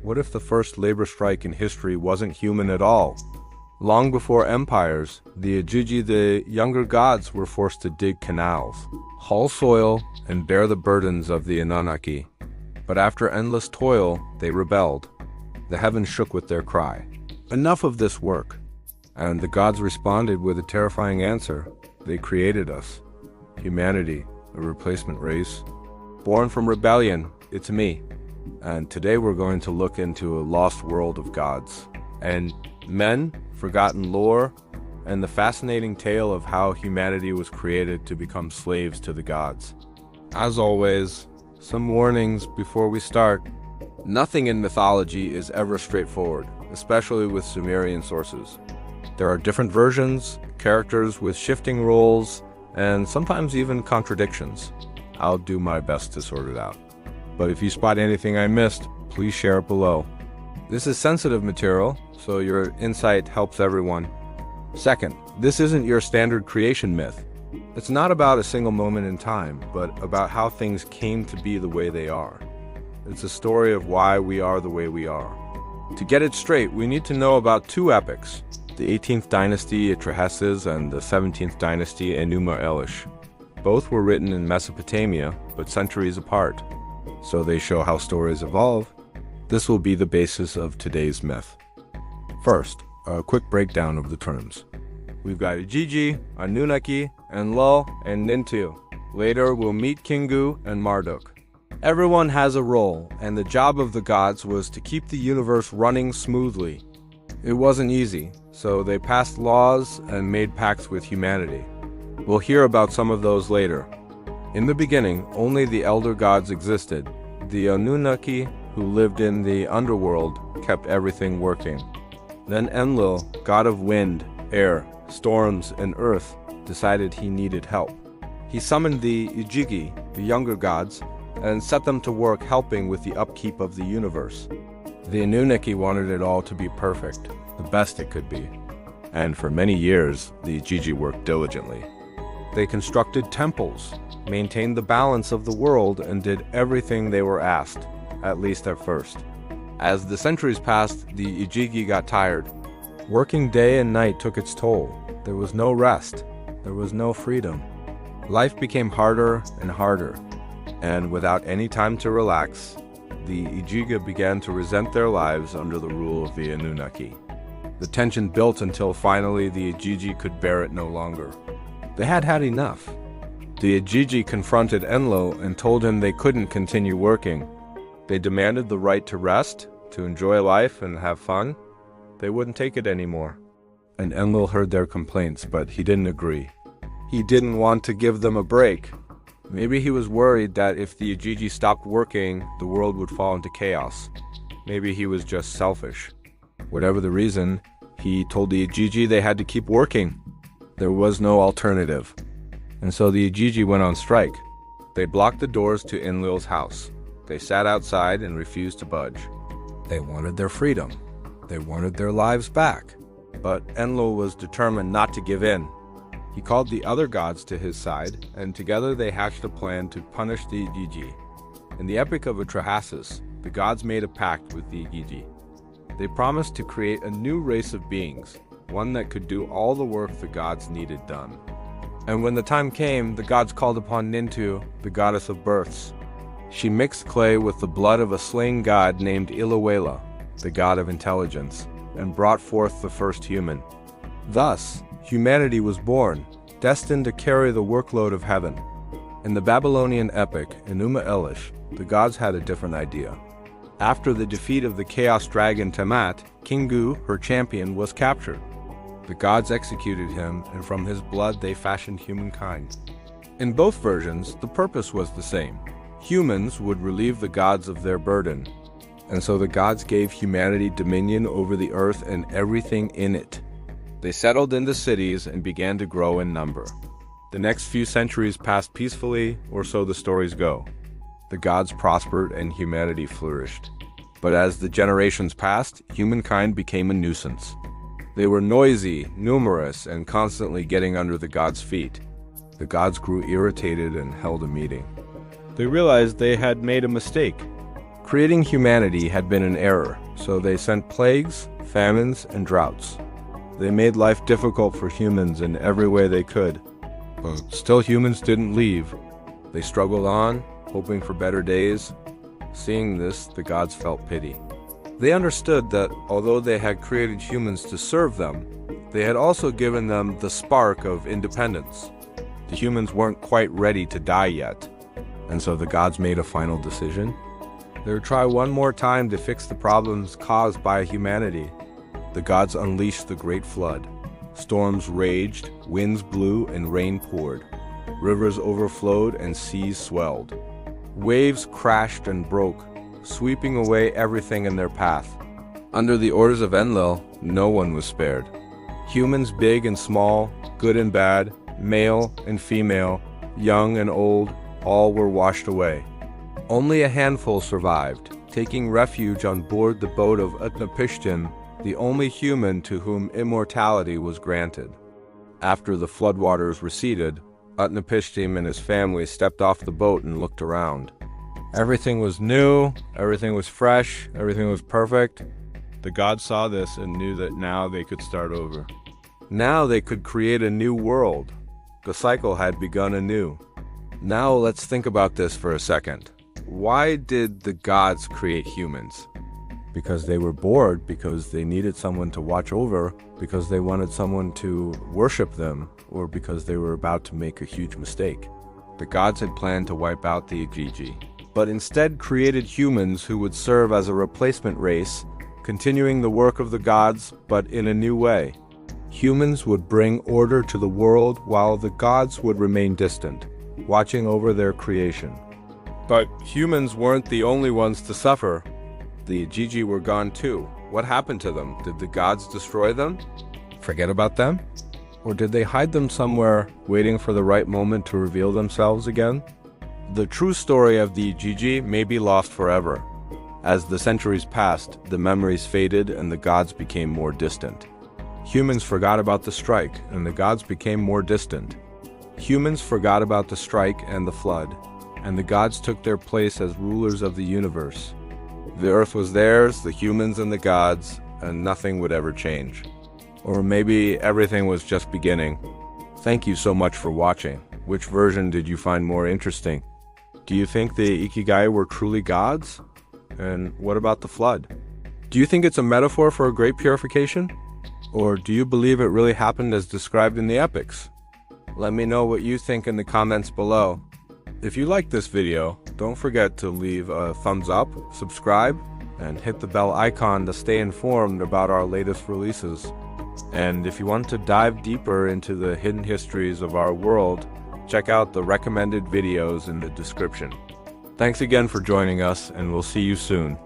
What if the first labor strike in history wasn't human at all? Long before empires, the Igigi, the younger gods, were forced to dig canals, haul soil, and bear the burdens of the Anunnaki. But after endless toil, they rebelled. The heavens shook with their cry. Enough of this work. And the gods responded with a terrifying answer. They created us. Humanity, a replacement race. Born from rebellion, it's me. And today we're going to look into a lost world of gods and men, forgotten lore, and the fascinating tale of how humanity was created to become slaves to the gods. As always, some warnings before we start. Nothing in mythology is ever straightforward, especially with Sumerian sources. There are different versions, characters with shifting roles, and sometimes even contradictions. I'll do my best to sort it out. But if you spot anything I missed, please share it below. This is sensitive material, so your insight helps everyone. Second, this isn't your standard creation myth. It's not about a single moment in time, but about how things came to be the way they are. It's a story of why we are the way we are. To get it straight, we need to know about two epics, the 18th dynasty Atrahasis and the 17th dynasty Enūma Eliš. Both were written in Mesopotamia, but centuries apart. So they show how stories evolve. This will be the basis of today's myth. First, a quick breakdown of the terms. We've got Igigi, Anunnaki, Enlil, and Nintu. Later, we'll meet Kingu and Marduk. Everyone has a role, and the job of the gods was to keep the universe running smoothly. It wasn't easy, so they passed laws and made pacts with humanity. We'll hear about some of those later. In the beginning, only the elder gods existed. The Anunnaki, who lived in the underworld, kept everything working. Then Enlil, god of wind, air, storms, and earth, decided he needed help. He summoned the Igigi, the younger gods, and set them to work helping with the upkeep of the universe. The Anunnaki wanted it all to be perfect, the best it could be. And for many years, the Igigi worked diligently. They constructed temples, maintained the balance of the world, and did everything they were asked, at least at first. As the centuries passed, the Igigi got tired. Working day and night took its toll. There was no rest. There was no freedom. Life became harder and harder. And without any time to relax, the Igigi began to resent their lives under the rule of the Anunnaki. The tension built until finally the Igigi could bear it no longer. They had had enough. The Igigi confronted Enlil and told him they couldn't continue working. They demanded the right to rest, to enjoy life and have fun. They wouldn't take it anymore. And Enlil heard their complaints, but he didn't agree. He didn't want to give them a break. Maybe he was worried that if the Igigi stopped working, the world would fall into chaos. Maybe he was just selfish. Whatever the reason, he told the Igigi they had to keep working. There was no alternative. And so the Igigi went on strike. They blocked the doors to Enlil's house. They sat outside and refused to budge. They wanted their freedom. They wanted their lives back. But Enlil was determined not to give in. He called the other gods to his side, and together they hatched a plan to punish the Igigi. In the Epic of Atrahasis, the gods made a pact with the Igigi. They promised to create a new race of beings, one that could do all the work the gods needed done. And when the time came, the gods called upon Nintu, the goddess of births. She mixed clay with the blood of a slain god named Iluwela, the god of intelligence, and brought forth the first human. Thus, humanity was born, destined to carry the workload of heaven. In the Babylonian epic, Enūma Eliš, the gods had a different idea. After the defeat of the chaos dragon Tiamat, Kingu, her champion, was captured. The gods executed him, and from his blood they fashioned humankind. In both versions, the purpose was the same. Humans would relieve the gods of their burden. And so the gods gave humanity dominion over the earth and everything in it. They settled into cities and began to grow in number. The next few centuries passed peacefully, or so the stories go. The gods prospered and humanity flourished. But as the generations passed, humankind became a nuisance. They were noisy, numerous, and constantly getting under the gods' feet. The gods grew irritated and held a meeting. They realized they had made a mistake. Creating humanity had been an error, so they sent plagues, famines, and droughts. They made life difficult for humans in every way they could. But still, humans didn't leave. They struggled on, hoping for better days. Seeing this, the gods felt pity. They understood that although they had created humans to serve them, they had also given them the spark of independence. The humans weren't quite ready to die yet, and so the gods made a final decision. They would try one more time to fix the problems caused by humanity. The gods unleashed the great flood. Storms raged, winds blew, and rain poured. Rivers overflowed and seas swelled. Waves crashed and broke, sweeping away everything in their path. Under the orders of Enlil, no one was spared. Humans big and small, good and bad, male and female, young and old, all were washed away. Only a handful survived, taking refuge on board the boat of Utnapishtim, the only human to whom immortality was granted. After the floodwaters receded, Utnapishtim and his family stepped off the boat and looked around. Everything was new, everything was fresh, everything was perfect. The gods saw this and knew that now they could start over. Now they could create a new world. The cycle had begun anew. Now let's think about this for a second. Why did the gods create humans? Because they were bored, because they needed someone to watch over, because they wanted someone to worship them, or because they were about to make a huge mistake. The gods had planned to wipe out the Igigi, but instead created humans who would serve as a replacement race, continuing the work of the gods, but in a new way. Humans would bring order to the world while the gods would remain distant, watching over their creation. But humans weren't the only ones to suffer. The Igigi were gone too. What happened to them? Did the gods destroy them? Forget about them? Or did they hide them somewhere, waiting for the right moment to reveal themselves again? The true story of the Igigi may be lost forever. As the centuries passed, the memories faded and the gods became more distant. Humans forgot about the strike, and the gods became more distant. Humans forgot about the strike and the flood, and the gods took their place as rulers of the universe. The earth was theirs, the humans and the gods, and nothing would ever change. Or maybe everything was just beginning. Thank you so much for watching. Which version did you find more interesting? Do you think the Ikigai were truly gods? And what about the flood? Do you think it's a metaphor for a great purification? Or do you believe it really happened as described in the epics? Let me know what you think in the comments below. If you liked this video, don't forget to leave a thumbs up, subscribe, and hit the bell icon to stay informed about our latest releases. And if you want to dive deeper into the hidden histories of our world, check out the recommended videos in the description. Thanks again for joining us, and we'll see you soon.